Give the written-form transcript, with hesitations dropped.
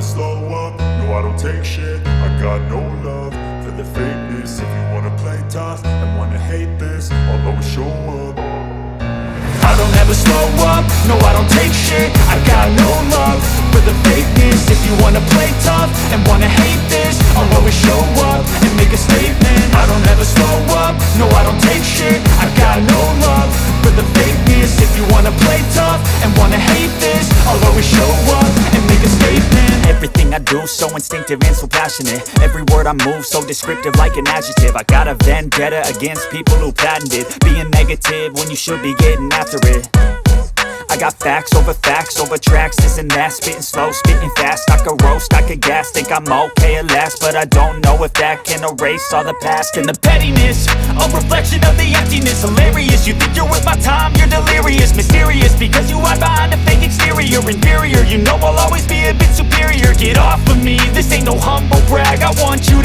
slow up, no I don't take shit. I got no love for the fakeness. If you wanna play tough and wanna hate this, I'll always show up. I don't ever slow up, no I don't take shit. I got no love for the fakeness. If you wanna play tough and wanna hate this, I'll always show up and make a statement. I don't ever slow up, no I don't take shit. I got no love for the fakeness. If you wanna play tough and wanna hate this, I'll always show up and make a statement. Everything I do so instinctive and so passionate. Every word I move so descriptive like an adjective. I got a vendetta against people who patented being negative when you should be getting after it. I got facts over tracks, this and that. Spitting slow, spitting fast. I could roast, I could gas. Think I'm okay at last, but I don't know if that can erase all the past. And the pettiness, a reflection of the emptiness. Hilarious, you think you're worth my time, you're delirious. Mysterious, because you hide behind a fake exterior. Inferior, you know I'll always be a bit superior. Get off of me, this ain't no humble brag. I want you to